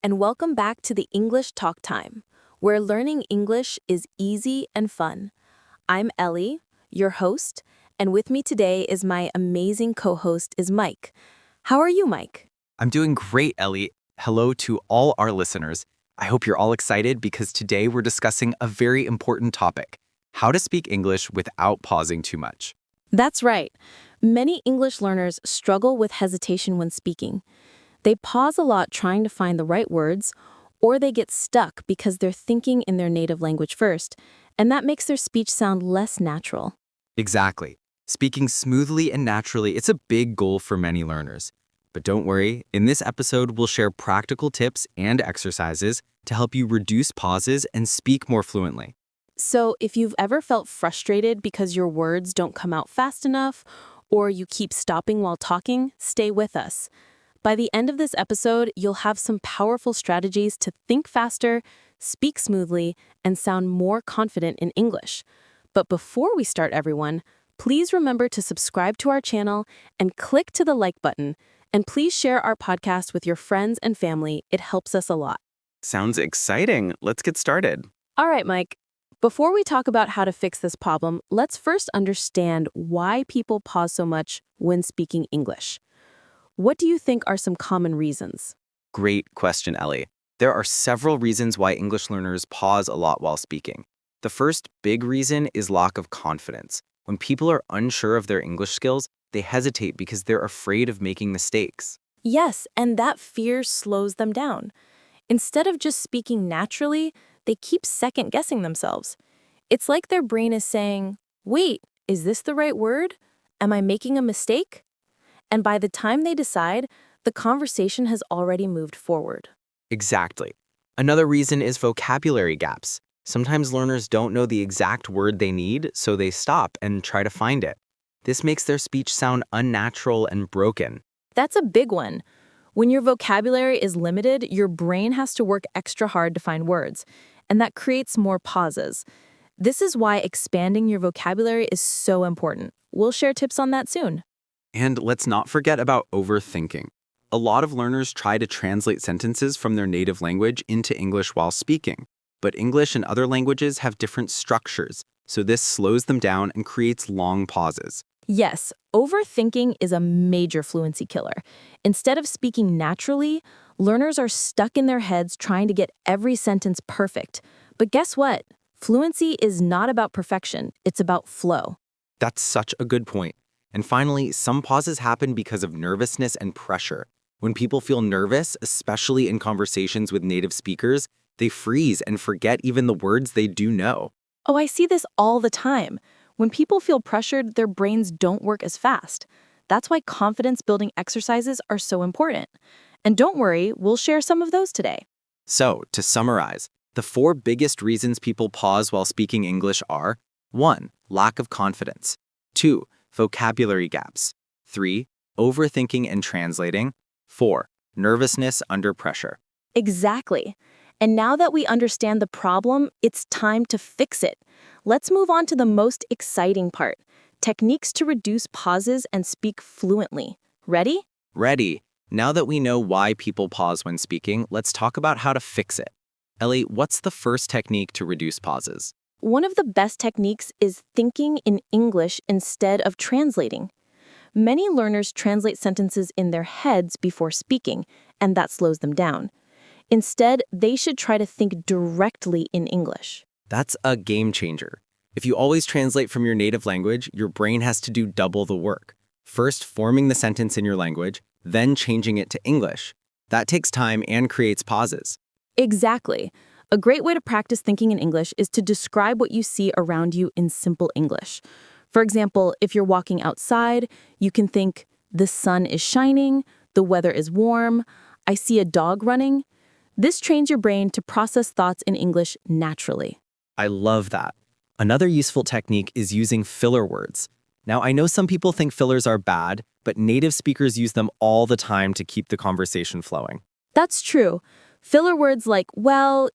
and welcome back to the English Talk Time, where learning English is easy and fun. I'm Ellie, your host, and with me today is my amazing co-host is Mike. How are you, Mike? I'm doing great, Ellie. Hello to all our listeners. I hope you're all excited because today we're discussing a very important topic, how to speak English without pausing too much. That's right. Many English learners struggle with hesitation when speaking. They pause a lot trying to find the right words, or they get stuck because they're thinking in their native language first, and that makes their speech sound less natural. Exactly. Speaking smoothly and naturally, it's a big goal for many learners. But don't worry, in this episode, we'll share practical tips and exercises to help you reduce pauses and speak more fluently. So if you've ever felt frustrated because your words don't come out fast enough, or you keep stopping while talking, stay with us. By the end of this episode, you'll have some powerful strategies to think faster, speak smoothly, and sound more confident in English. But before we start, everyone, please remember to subscribe to our channel and click to the like button. And please share our podcast with your friends and family. It helps us a lot. Sounds exciting. Let's get started. All right, Mike. Before we talk about how to fix this problem, let's first understand why people pause so much when speaking English. What do you think are some common reasons? Great question, Ellie. There are several reasons why English learners pause a lot while speaking. The first big reason is lack of confidence. When people are unsure of their English skills, they hesitate because they're afraid of making mistakes. Yes, and that fear slows them down. Instead of just speaking naturally, they keep second-guessing themselves. It's like their brain is saying, wait, is this the right word? Am I making a mistake? And by the time they decide, the conversation has already moved forward. Exactly. Another reason is vocabulary gaps. Sometimes learners don't know the exact word they need, so they stop and try to find it. This makes their speech sound unnatural and broken. That's a big one. When your vocabulary is limited, your brain has to work extra hard to find words, and that creates more pauses. This is why expanding your vocabulary is so important. We'll share tips on that soon. And let's not forget about overthinking. A lot of learners try to translate sentences from their native language into English while speaking. But English and other languages have different structures, so this slows them down and creates long pauses. Yes, overthinking is a major fluency killer. Instead of speaking naturally, learners are stuck in their heads trying to get every sentence perfect. But guess what? Fluency is not about perfection, it's about flow. That's such a good point. And finally, some pauses happen because of nervousness and pressure. When people feel nervous, especially in conversations with native speakers, they freeze and forget even the words they do know. Oh, I see this all the time. When people feel pressured, their brains don't work as fast. That's why confidence-building exercises are so important. And don't worry, we'll share some of those today. So, to summarize, the 4 biggest reasons people pause while speaking English are 1. Lack of confidence. 2. Vocabulary gaps. 3. Overthinking and translating. 4. Nervousness under pressure. Exactly. And now that we understand the problem, it's time to fix it. Let's move on to the most exciting part, techniques to reduce pauses and speak fluently. Ready? Ready. Now that we know why people pause when speaking, let's talk about how to fix it. Ellie, what's the first technique to reduce pauses? One of the best techniques is thinking in English instead of translating. Many learners translate sentences in their heads before speaking, and that slows them down. Instead, they should try to think directly in English. That's a game changer. If you always translate from your native language, your brain has to do double the work. First, forming the sentence in your language, then changing it to English. That takes time and creates pauses. Exactly. A great way to practice thinking in English is to describe what you see around you in simple English. For example, if you're walking outside, you can think, the sun is shining, the weather is warm, I see a dog running. This trains your brain to process thoughts in English naturally. I love that. Another useful technique is using filler words. Now, I know some people think fillers are bad, but native speakers use them all the time to keep the conversation flowing. That's true. Filler words like, well,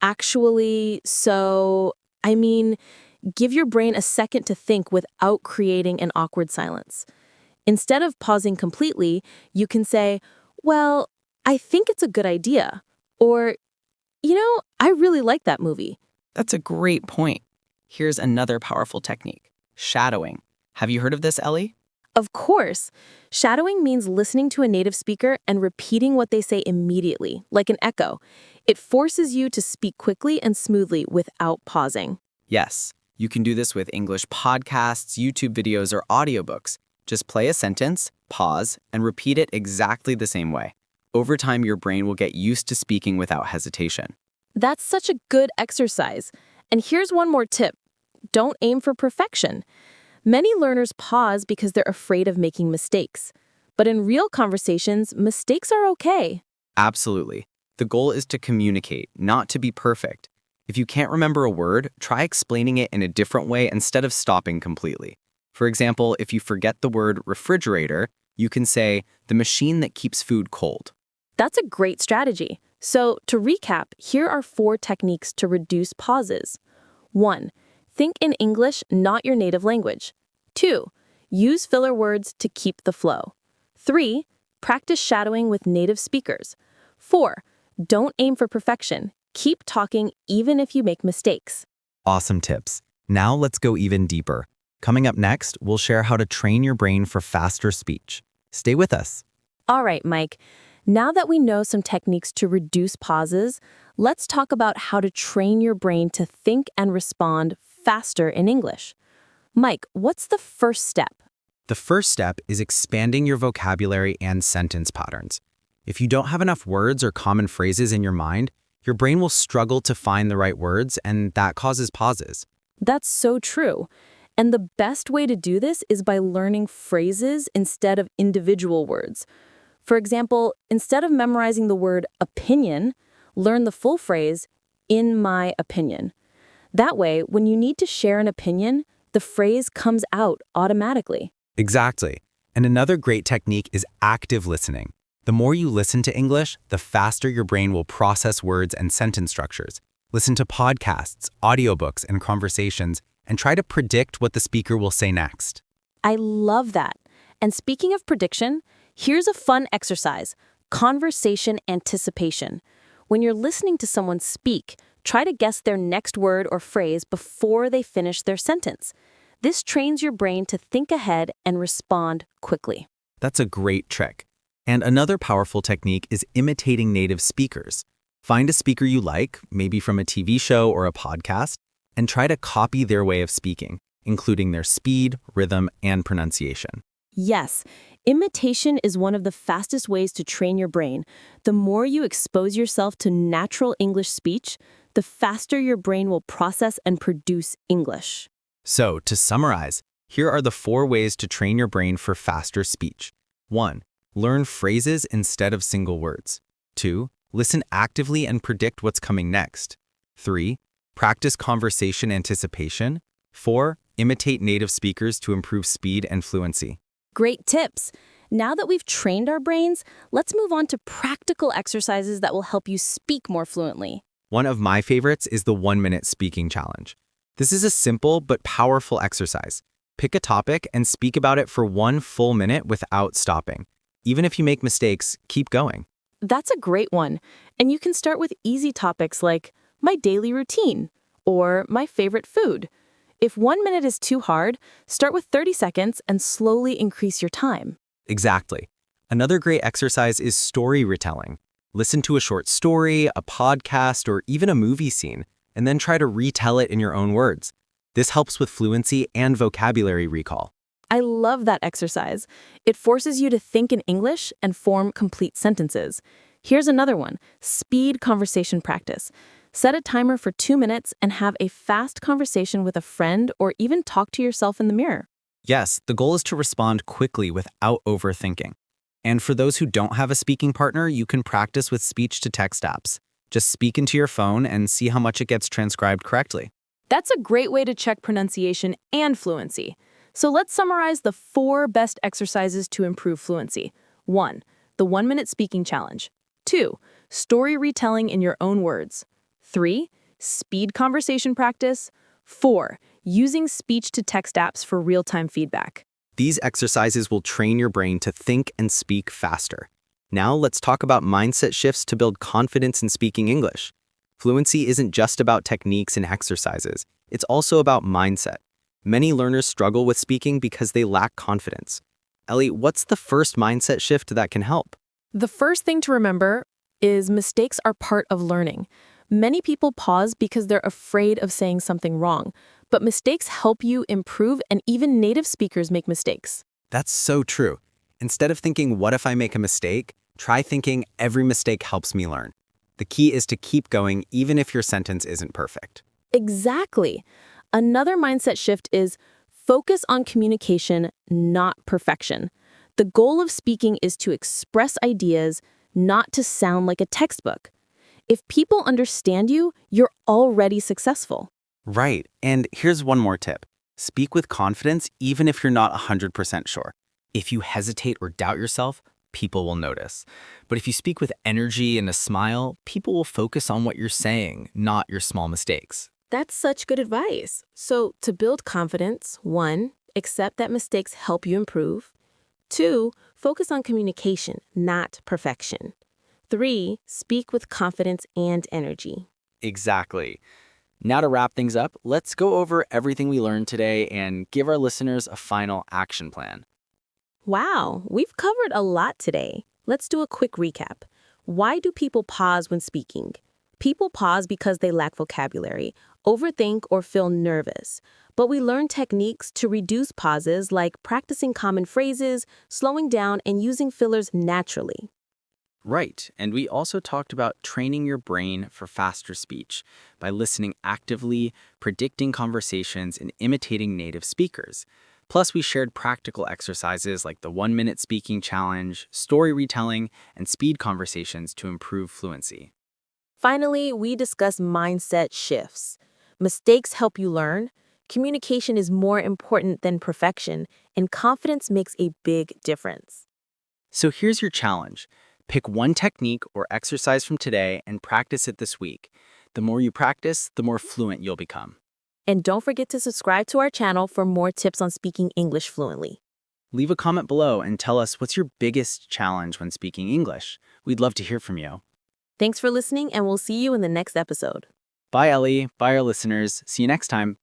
actually, so, give your brain a second to think without creating an awkward silence. Instead of pausing completely, you can say, well, I think it's a good idea, Or, I really like that movie. That's a great point. Here's another powerful technique: shadowing. Have you heard of this, Ellie? Of course, shadowing means listening to a native speaker and repeating what they say immediately, like an echo. It forces you to speak quickly and smoothly without pausing. Yes. You can do this with English podcasts, YouTube videos, or audiobooks. Just play a sentence, pause, and repeat it exactly the same way. Over time, your brain will get used to speaking without hesitation. That's such a good exercise. And here's one more tip. Don't aim for perfection. Many learners pause because they're afraid of making mistakes. But in real conversations, mistakes are okay. Absolutely. The goal is to communicate, not to be perfect. If you can't remember a word, try explaining it in a different way instead of stopping completely. For example, if you forget the word refrigerator, you can say, the machine that keeps food cold. That's a great strategy. So, to recap, here are 4 techniques to reduce pauses. 1. Think in English, not your native language. 2. Use filler words to keep the flow. 3. Practice shadowing with native speakers. 4. Don't aim for perfection. Keep talking even if you make mistakes. Awesome tips. Now let's go even deeper. Coming up next, we'll share how to train your brain for faster speech. Stay with us. All right, Mike. Now that we know some techniques to reduce pauses, let's talk about how to train your brain to think and respond faster in English. Mike, what's the first step? The first step is expanding your vocabulary and sentence patterns. If you don't have enough words or common phrases in your mind, your brain will struggle to find the right words, and that causes pauses. That's so true. And the best way to do this is by learning phrases instead of individual words. For example, instead of memorizing the word opinion, learn the full phrase, in my opinion. That way, when you need to share an opinion, the phrase comes out automatically. Exactly. And another great technique is active listening. The more you listen to English, the faster your brain will process words and sentence structures. Listen to podcasts, audiobooks, and conversations, and try to predict what the speaker will say next. I love that. And speaking of prediction, here's a fun exercise: conversation anticipation. When you're listening to someone speak, try to guess their next word or phrase before they finish their sentence. This trains your brain to think ahead and respond quickly. That's a great trick. And another powerful technique is imitating native speakers. Find a speaker you like, maybe from a TV show or a podcast, and try to copy their way of speaking, including their speed, rhythm, and pronunciation. Yes, imitation is one of the fastest ways to train your brain. The more you expose yourself to natural English speech, the faster your brain will process and produce English. So, to summarize, here are the 4 ways to train your brain for faster speech. 1. Learn phrases instead of single words. 2. Listen actively and predict what's coming next. 3. Practice conversation anticipation. 4. Imitate native speakers to improve speed and fluency. Great tips! Now that we've trained our brains, let's move on to practical exercises that will help you speak more fluently. One of my favorites is the 1-minute speaking challenge. This is a simple but powerful exercise. Pick a topic and speak about it for 1 full minute without stopping. Even if you make mistakes, keep going. That's a great one. And you can start with easy topics like my daily routine or my favorite food. If 1 minute is too hard, start with 30 seconds and slowly increase your time. Exactly. Another great exercise is story retelling. Listen to a short story, a podcast, or even a movie scene, and then try to retell it in your own words. This helps with fluency and vocabulary recall. I love that exercise. It forces you to think in English and form complete sentences. Here's another one: speed conversation practice. Set a timer for 2 minutes and have a fast conversation with a friend or even talk to yourself in the mirror. Yes, the goal is to respond quickly without overthinking. And for those who don't have a speaking partner, you can practice with speech-to-text apps. Just speak into your phone and see how much it gets transcribed correctly. That's a great way to check pronunciation and fluency. So let's summarize the 4 best exercises to improve fluency. 1. The 1-minute speaking challenge. 2. Story retelling in your own words. 3. Speed conversation practice. 4. Using speech-to-text apps for real-time feedback. These exercises will train your brain to think and speak faster. Now let's talk about mindset shifts to build confidence in speaking English. Fluency isn't just about techniques and exercises, it's also about mindset. Many learners struggle with speaking because they lack confidence. Ellie, what's the first mindset shift that can help? The first thing to remember is mistakes are part of learning. Many people pause because they're afraid of saying something wrong, but mistakes help you improve, and even native speakers make mistakes. That's so true. Instead of thinking, what if I make a mistake? Try thinking, every mistake helps me learn. The key is to keep going even if your sentence isn't perfect. Exactly. Another mindset shift is focus on communication, not perfection. The goal of speaking is to express ideas, not to sound like a textbook. If people understand you, you're already successful. Right, and here's one more tip. Speak with confidence even if you're not 100% sure. If you hesitate or doubt yourself, people will notice. But if you speak with energy and a smile, people will focus on what you're saying, not your small mistakes. That's such good advice. So, to build confidence, 1, accept that mistakes help you improve. 2, focus on communication, not perfection. 3, speak with confidence and energy. Exactly. Now to wrap things up, let's go over everything we learned today and give our listeners a final action plan. Wow, we've covered a lot today. Let's do a quick recap. Why do people pause when speaking? People pause because they lack vocabulary, overthink, or feel nervous. But we learn techniques to reduce pauses, like practicing common phrases, slowing down, and using fillers naturally. Right, and we also talked about training your brain for faster speech by listening actively, predicting conversations, and imitating native speakers. Plus, we shared practical exercises like the 1-minute speaking challenge, story retelling, and speed conversations to improve fluency. Finally, we discuss mindset shifts. Mistakes help you learn, communication is more important than perfection, and confidence makes a big difference. So here's your challenge. Pick one technique or exercise from today and practice it this week. The more you practice, the more fluent you'll become. And don't forget to subscribe to our channel for more tips on speaking English fluently. Leave a comment below and tell us what's your biggest challenge when speaking English. We'd love to hear from you. Thanks for listening, and we'll see you in the next episode. Bye, Ellie. Bye, our listeners. See you next time.